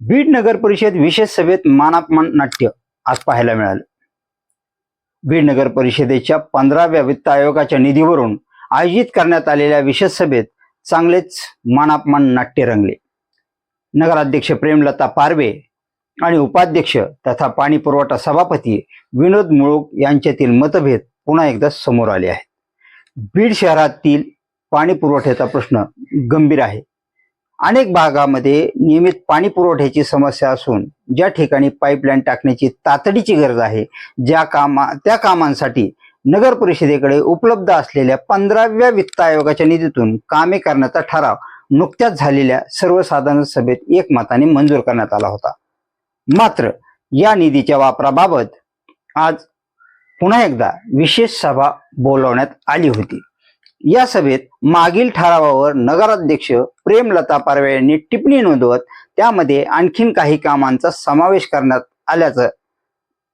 बीड नगर परिषद विशेष सभेत मानापमान नाट्य आज पाहायला मिळालं। बीड नगर परिषदेच्या 15व्या वित्त आयोगाच्या निधीवरून आयोजित करण्यात आलेल्या विशेष सभेत चांगलेच मानापमान नाट्य रंगले। नगराध्यक्ष प्रेमलता पारवे आणि उपाध्यक्ष तथा पाणी पुरवठा सभापती विनोद मुळूक यांच्यातील मतभेद पुन्हा एकदा समोर आले आहेत। बीड शहरातील पाणी पुरवठ्याचा प्रश्न गंभीर आहे। अनेक भागामध्ये नियमित पाणी पुरवठ्याची समस्या असून ज्या ठिकाणी पाईपलाईन टाकण्याची तातडीची गरज आहे त्या कामांसाठी नगर परिषदेकडे उपलब्ध असलेल्या 15व्या वित्त आयोगाच्या निधीतून कामे करण्याचा ठराव नुकत्याच झालेल्या सर्वसाधारण सभेत एकमताने मंजूर करण्यात आला होता। मात्र या निधीच्या वापराबाबत आज पुन्हा एकदा विशेष सभा बोलवण्यात आली होती। या सभेत मागील ठरावावर नगराध्यक्ष प्रेमलता पारवे यांनी टिप्पणी नोंदवत त्यामध्ये आणखीन काही कामांचा समावेश करण्यात आल्याचं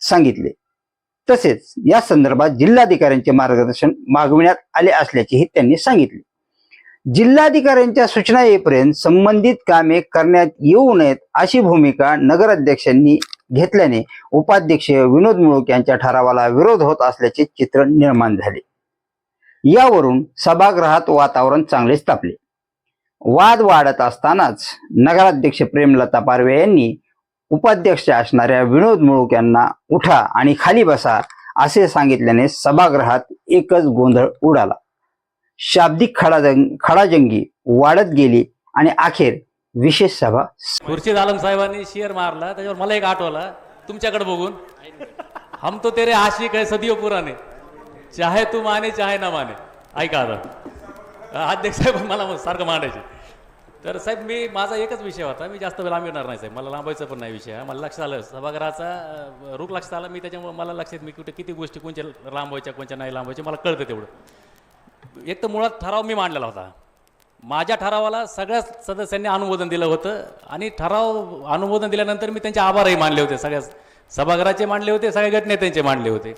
सांगितले। तसेच या संदर्भात जिल्हाधिकाऱ्यांचे मार्गदर्शन मागविण्यात आले असल्याचेही त्यांनी सांगितले। जिल्हाधिकाऱ्यांच्या सूचना येईपर्यंत संबंधित कामे करण्यात येऊ नयेत अशी भूमिका नगराध्यक्षांनी घेतल्याने उपाध्यक्ष विनोद मुळूक यांच्या ठरावाला विरोध होत असल्याचे चित्र निर्माण झाले। यावरून सभागृहात वातावरण चांगलेच तापले। वाद वाढत असतानाच नगराध्यक्ष प्रेमलता पारवे यांनी उपाध्यक्ष असणाऱ्या विनोद मुळूक यांना उठा आणि खाली बसा असे सांगितल्याने सभागृहात एकच गोंधळ उडाला। शाब्दिक खडाजंगी वाढत गेली आणि अखेर विशेष सभा खुर्शीद आलम साहेबांनी शेअर मारला, त्याच्यावर मला एक आठवला तुमच्याकडे बघून, हम तो तेरे आशिक है सदियों पुराने, चाहे तू माने चाहे ना माने। ऐका आता अध्यक्ष साहेब मला सारखं मांडायचे। तर साहेब माझा एकच विषय होता, मी जास्त वेळ लांबणार नाही साहेब, मला लांबायचं पण नाही विषय। मला लक्षात आलं सभागृहाचा रुख लक्षात आला, मी त्याच्यामुळे मला लक्षात मी कुठे किती गोष्टी कोणच्या लांबवायच्या कोणच्या नाही लांबवायच्या मला कळतं तेवढं। एक तर मुळात ठराव मी मांडलेला होता, माझ्या ठरावाला सगळ्या सदस्यांनी अनुमोदन दिलं होतं आणि ठराव अनुमोदन दिल्यानंतर मी त्यांचे आभारही मानले होते, सगळ्या सभागृहाचे मांडले होते, सगळ्या गटनेत्यांचे मांडले होते।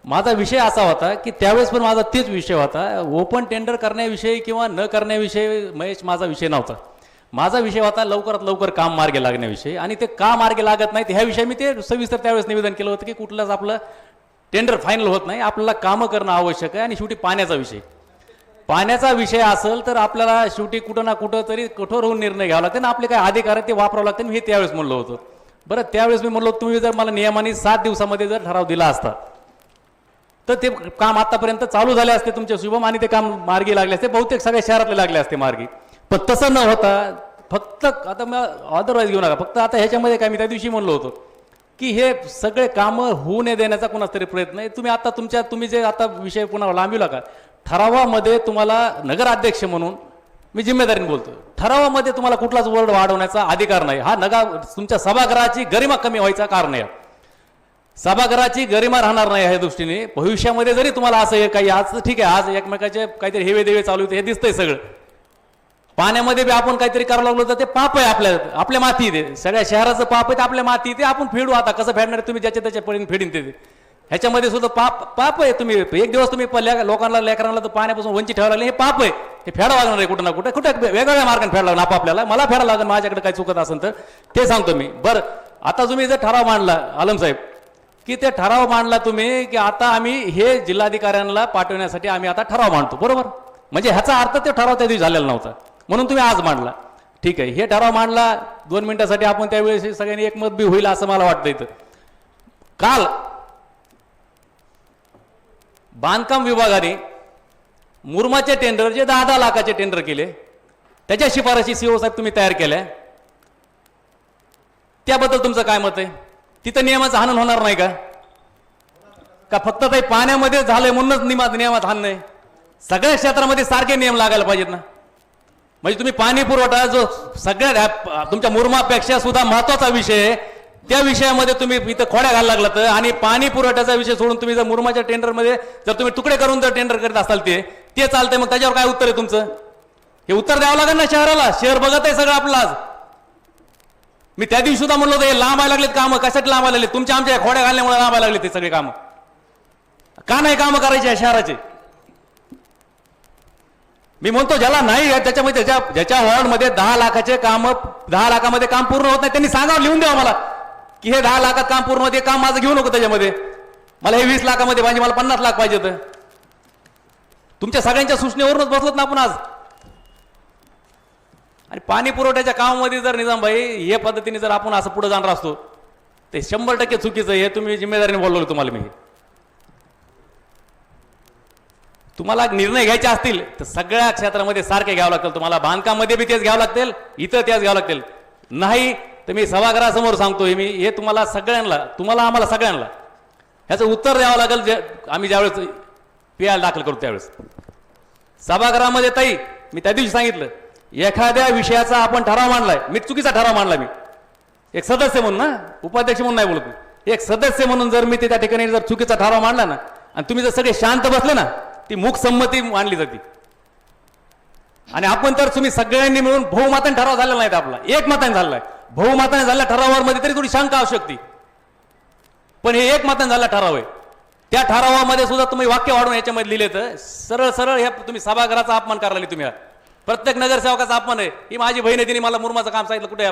माझा विषय असा होता की त्यावेळेस पण माझा तेच विषय होता, ओपन टेंडर करण्याविषयी किंवा न करण्याविषयी महेश माझा विषय नव्हता। माझा विषय होता लवकरात लवकर काम मार्गी लागण्याविषयी, आणि ते का मार्गी लागत नाहीत ह्याविषयी मी ते सविस्तर त्यावेळेस निवेदन केलं होतं की कुठलंच आपलं टेंडर फायनल होत नाही, आपल्याला कामं करणं आवश्यक आहे। आणि शेवटी पाण्याचा विषय असेल तर आपल्याला शेवटी कुठं ना कुठं तरी कठोर होऊन निर्णय घ्यावा लागते ना, आपले काय अधिकार आहे ते वापरावं लागते। मी हे त्यावेळेस म्हणलं होतं। बरं, त्यावेळेस मी म्हणलो तुम्ही जर मला नियमाने 7 दिवसामध्ये जर ठराव दिला असता तर ते काम आतापर्यंत चालू झाले असते तुमच्या शुभम, आणि ते काम मार्गी लागले असते, बहुतेक सगळ्या शहरातले लागले असते मार्गी। पण तसं न होता फक्त आता मग अदरवाईज घेऊ नका, फक्त आता ह्याच्यामध्ये काय मी त्या दिवशी म्हणलो होतो की हे सगळे कामं होऊ नये देण्याचा कोणाचा तरी प्रयत्न आहे। तुम्ही जे आता विषय पुन्हा लांबवला का, ठरावामध्ये तुम्हाला नगराध्यक्ष म्हणून मी जिम्मेदारीने बोलतो, ठरावामध्ये तुम्हाला कुठलाच वर्ड वाढवण्याचा अधिकार नाही। हा तुमच्या सभागृहाची गरिमा कमी व्हायचा कारण आहे, सभागृहाची गरिमा राहणार नाही। ह्या दृष्टीने भविष्यामध्ये जरी तुम्हाला असं काही आज ठीक आहे, आज एकमेकाचे काहीतरी हेवे देवे चालू होते हे दिसतंय सगळं, पाण्यामध्ये बी आपण काहीतरी करावं लागलो तर ते पाप आहे, आपल्या माती ते सगळ्या शहराचं पाप आहे, ते आपल्या माती ते आपण फेडू। आता कसं फेडणार तुम्ही, ज्याच्या त्याच्या परीने फेडीन ते ह्याच्यामध्ये सुद्धा पाप आहे। तुम्ही एक दिवस तुम्ही लोकांना लेकरांना तर पाण्यापासून वंचित ठेवायला लागले, हे पाप आहे, हे फेडावं लागणार आहे कुठं ना कुठं वेगवेगळ्या मार्गाने फेडावं लागणार आपापल्याला। मला फेडावं लागेल माझ्याकडे काही चुकत असेल तर ते सांगतो मी। बरं, आता तुम्ही जर ठराव मांडला आलम साहेब की ते ठराव मांडला तुम्ही की आता आम्ही हे जिल्हाधिकाऱ्यांना पाठवण्यासाठी आम्ही आता ठराव मांडतो, बरोबर, म्हणजे ह्याचा अर्थ ते ठराव त्या दिवशी झालेला नव्हता म्हणून तुम्ही आज मांडला। ठीक आहे, हे ठराव मांडला 2 मिनिटासाठी, आपण त्यावेळेस सगळ्यांनी एकमत बी होईल असं मला वाटतं। इथं काल बांधकाम विभागाने मुरमाचे टेंडर जे 10-10 लाखाचे टेंडर केले, त्याच्या शिफारशी सीओ साहेब तुम्ही तयार केल्या, त्याबद्दल तुमचं काय मत आहे? तिथं नियमाचं हनन होणार नाही का फक्त ते पाण्यामध्ये झालंय म्हणूनच नियमात हनन आहे? सगळ्या क्षेत्रामध्ये सारखे नियम लागायला पाहिजेत ना। म्हणजे तुम्ही पाणी पुरवठा जो सगळ्या तुमच्या मुरमापेक्षा सुद्धा महत्वाचा विषय आहे, त्या विषयामध्ये तुम्ही इथं खोड्या घालायला लागला तर, आणि पाणी पुरवठ्याचा विषय सोडून तुम्ही जर मुरमाच्या टेंडरमध्ये जर तुम्ही तुकडे करून जर टेंडर करत असाल ते चालतंय, मग त्याच्यावर काय उत्तर आहे तुमचं? हे उत्तर द्यावं लागेल ना शहराला, शहर बघत आहे सगळं आपलं आज। मी त्या दिवशी सुद्धा म्हणलो होतं हे लांबायला लागलेत कामं, कशासाठी लांबायला लागले? तुमच्या आमच्या खोड्या घालण्यामुळे लांबायला लागले ते सगळे कामं। का नाही कामं करायचे शहराचे? मी म्हणतो ज्याला नाही त्याच्यामध्ये ज्याच्या वॉर्डमध्ये 10 लाखाचे काम 10 लाखामध्ये काम पूर्ण होत नाही त्यांनी सांगा, लिहून द्यावं मला की हे 10 लाखात काम पूर्ण होते, काम माझं घेऊ नको त्याच्यामध्ये, मला हे 20 लाखामध्ये पाहिजे, मला 50 लाख पाहिजे. तर तुमच्या सगळ्यांच्या सूचनेवरूनच बसलोत ना आपण आज. आणि पाणी पुरवठ्याच्या कामामध्ये जर निजामभाई हे पद्धतीने जर आपण असं पुढे जाणार असतो ते 100% चुकीचं. हे तुम्ही जिम्मेदारीने बोलवलं तुम्हाला मी. तुम्हाला निर्णय घ्यायचे असतील तर सगळ्या क्षेत्रामध्ये सारखे घ्यावं लागतील. तुम्हाला बांधकामामध्ये बी तेच घ्यावं लागतील, इथं तेच घ्यावं लागतील. नाही तर मी सभागृहासमोर सांगतोय मी, हे तुम्हाला सगळ्यांना, तुम्हाला आम्हाला सगळ्यांना ह्याचं उत्तर द्यावं लागेल. आम्ही ज्यावेळेस PI दाखल करू त्यावेळेस सभागृहामध्ये. ताई मी त्या दिवशी सांगितलं, एखाद्या विषयाचा आपण ठराव मांडलाय, मी चुकीचा ठराव मांडला, मी एक सदस्य म्हणून ना, उपाध्यक्ष म्हणून नाही बोलत मी, एक सदस्य म्हणून जर मी त्या ठिकाणी जर चुकीचा ठराव मांडला ना आणि तुम्ही जर सगळे शांत बसले ना, ती मूक संमती मानली जाते. आणि आपण तर तुम्ही सगळ्यांनी मिळून बहुमताने ठराव झालेला नाही आपला, एक मताने झालाय. बहुमताने झालेल्या ठरावावर मध्ये तरी थोडी शंका असू शकते, पण हे एक मताने झालेला ठराव आहे. त्या ठरावामध्ये सुद्धा तुम्ही वाक्य वाढून याच्यामध्ये लिहिले तर सरळ सरळ हे तुम्ही सभागृहाचा अपमान करायला तुम्ही. प्रत्येक नगरसेवकाचा अपमान आहे. ही माझी बहीण आहे, तिने मला मुरमाचं काम सांगितलं, कुठे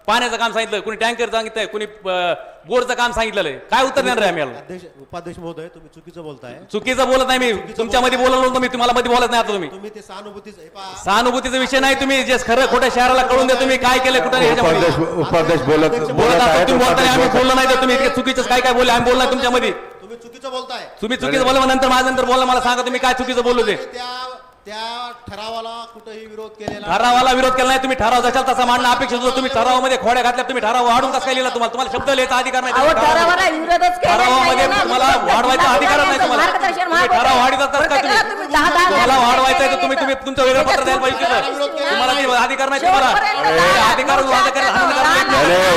पाण्याचं काम सांगितलं, कुणी टँकर सांगितलंय, कुणी बोरचं काम सांगितलेलं आहे. काय उत्तर देणार आहे आम्ही? उपाध्यक्ष महोदय, तुम्ही चुकीचं बोलताय. चुकीचं बोलत नाही मी, तुमच्यामध्ये बोललो होतो मी, तुम्हाला मध्ये बोलत नाही. आता तुम्ही ते सहानुभूतीचा विषय नाही. तुम्ही जे खरं खोटं शहराला कळून द्या, तुम्ही काय केलं कुठं उपाध्यक्ष बोलत असता तुम्ही बोलताय, आम्ही बोललो नाही तर तुम्ही इतके चुकीचं काय काय बोलले आम्ही बोललो तुमच्यामध्ये. तुम्ही चुकीचं बोलताय. तुम्ही चुकीचं बोला, नंतर माझ्या नंतर बोला, मला सांगा तुम्ही काय चुकीचं बोललो ते. त्या ठरावाला कुठेही विरोध केलेला, ठरावाला विरोध केला नाही. तुम्ही ठराव जशाल तसा मांडणं अपेक्षित होतं. तुम्ही ठरावामध्ये खोड्या घातल्या, तुम्ही ठराव वाढून कसं काय लिहिला? तुम्हाला शब्द लिहायचा अधिकार नाही. ठरावामध्ये तुम्हाला वाढवायचा अधिकार नाही. तुम्हाला ठराव वाढीचा काय तुम्ही तुम्हाला वाढवायचा आहे तर तुम्ही तुमचं वेगळं पत्र द्यायला पाहिजे. तुम्हाला ते अधिकार नाही. तुम्हाला अधिकार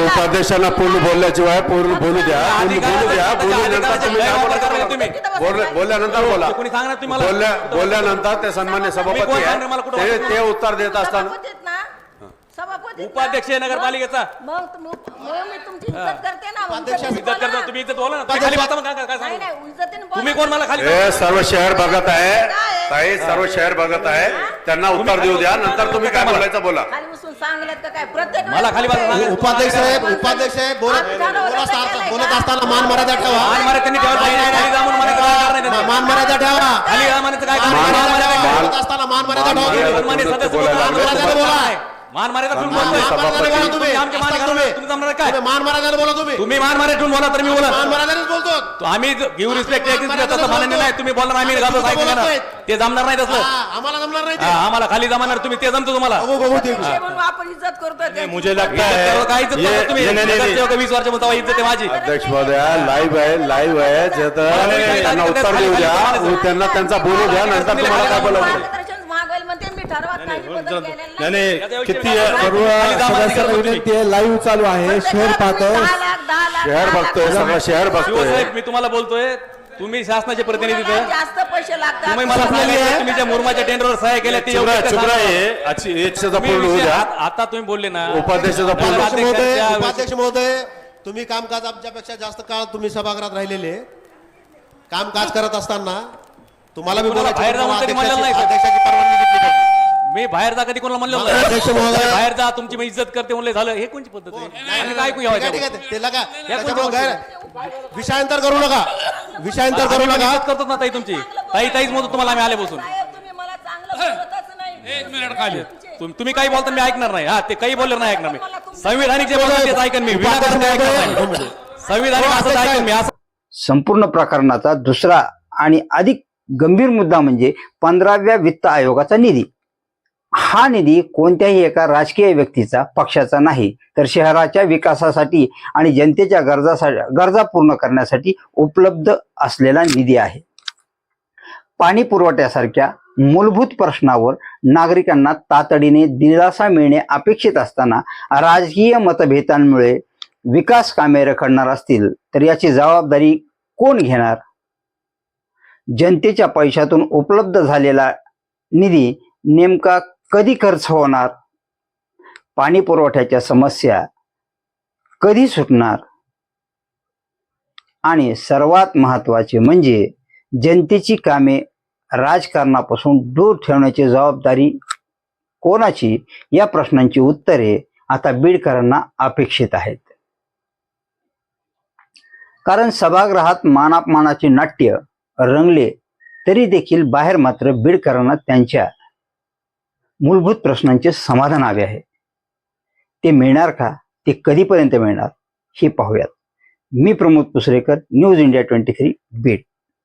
उपाध्यक्षांना पूर्ण बोलल्याशिवाय पूर्ण बोलू द्या, बोलल्यानंतर बोला. कोणी सांगणार तुम्हाला? बोलल्यानंतर ते सन्मान्य सभापती आहे, ते उत्तर देत असताना उपाध्यक्ष आहे नगरपालिकेचा. इज्जत करता तुम्ही, इज्जत बोला ना. खाली बसा, मग काय सांगू? तुम्ही कोण मला खाली? हे सर्व शहर बघत आहे ताई, सर्व शहर बघत आहे, त्यांना उत्तर देऊ द्या, नंतर तुम्ही काय बोलायचं बोला. मला खाली बसा. उपाध्यक्ष साहेब बोलत असताना मान मर्यादा ठेवा. मान मारे त्यांनी ठेवा. खाली जा म्हणून मला काय करणार नाही. मान मर्यादा ठेवा. खाली जा म्हणायचं काय? बोलत असताना मान मर्यादा ठेवा. सन्मान्य सदस्य बोला. मान मारे तर मान मर्यादा तुम्ही आमचे मान घालून तुम्ही जमणार काय? मान मर्यादा बोला. तुम्ही मान मारे ठेवून बोला तर मी बोला. मान मर्यादाच बोलतो. आम्ही गिव्ह रिस्पेक्ट तसं माननीय नाही. तुम्ही बोलणार आम्ही घालतो ऐकणार, ते जमणार नाही तसं. आम्हाला जमणार नाही. आम्हाला खाली जमणार, तुम्ही ते जमतो तुम्हाला. आपण इज्जत करतोय. मुझे लगता है काय इज्जत करता तुम्ही? 20 वर्षापर्यंत इज्जत आहे माझी. अध्यक्ष महोदय, लाईव्ह आहे, त्यांना उत्तर देऊ द्या, त्यांना त्यांचा बोलू द्या, नंतर तुम्हाला काय बोलायचं. किती लाईव्ह चालू आहे. शहर पाहतोय, शहर बघतोय, सगळं शहर बघतोय. मी तुम्हाला बोलतोय, तुम्ही शासनाचे प्रतिनिधी जास्त पैसे लागतात. तुम्ही मला सांगितलं तुम्ही ज्या मुरमाच्या टेंडरवर सह्या केल्या ते पूर्ण होऊ द्या. आता तुम्ही बोलले ना उपाध्यक्षाचा पूर्ण. उपाध्यक्ष महोदय, तुम्ही कामकाज आमच्यापेक्षा जास्त काळ तुम्ही सभागृहात राहिलेले. कामकाज करत असताना तुम्हाला मी बोलायचं, बाहेर जाऊन तरी म्हणलेलं नाही. अध्यक्षाची परवानगी घेतली पाहिजे. मी बाहेर जा कधी कोणाला म्हणलं अध्यक्ष महोदय, बाहेर जा, तुमची मी इज्जत करते म्हणले झालं. हे कोणची पद्धत आहे? आम्ही काय ऐकू यावं? ठीक आहे, ते लगा. विषयांतर करू नका, विषयांतर करू नका. इज्जत करतो ना ताई तुमची. ताईच म्हणतो तुम्हाला आम्ही आले बसून. तुम्ही मला चांगलं बोलतच नाही. एक मिनिट खाली. तुम्ही काही बोलता मी ऐकणार नाही. हा, ते काही बोलले नाही ऐकणार मी. संविधानिक जे बोलतात तेच ऐकन मी. विनाकारण ते ऐकणार नाही. संविधानिक असं ऐकन मी. असं संपूर्ण प्रकरणाचा दुसरा आणि अधिक गंभीर मुद्दा म्हणजे 15व्या वित्त आयोगाचा निधी. हा निधी कोणत्याही एका राजकीय व्यक्तीचा, पक्षाचा नाही, तर शहराच्या विकासासाठी आणि जनतेच्या गरजा पूर्ण करण्यासाठी उपलब्ध असलेला निधी आहे. पाणी पुरवठ्यासारख्या मूलभूत प्रश्नावर नागरिकांना तातडीने दिलासा मिळणे अपेक्षित असताना राजकीय मतभेदांमुळे विकास कामे रखडणार असतील तर याची जबाबदारी कोण घेणार? जनतेच्या पैशातून उपलब्ध झालेला निधी नेमका कधी खर्च होणार? पाणी पुरवठ्याच्या समस्या कधी सुटणार? आणि सर्वात महत्त्वाचे म्हणजे जनतेची कामे राजकारणापासून दूर ठेवण्याची जबाबदारी कोणाची, या प्रश्नांची उत्तरे आता बीडकरांना अपेक्षित आहेत. कारण सभागृहात मानापमानाचे नाट्य रंगले तरी देखील बाहेर मात्र बीडकरांना त्यांच्या मूलभूत प्रश्नांचे समाधान हवे आहे. ते मिळणार का, ते कधीपर्यंत मिळणार हे पाहूयात. मी प्रमोद पुसरेकर, न्यूज इंडिया 23 बीड.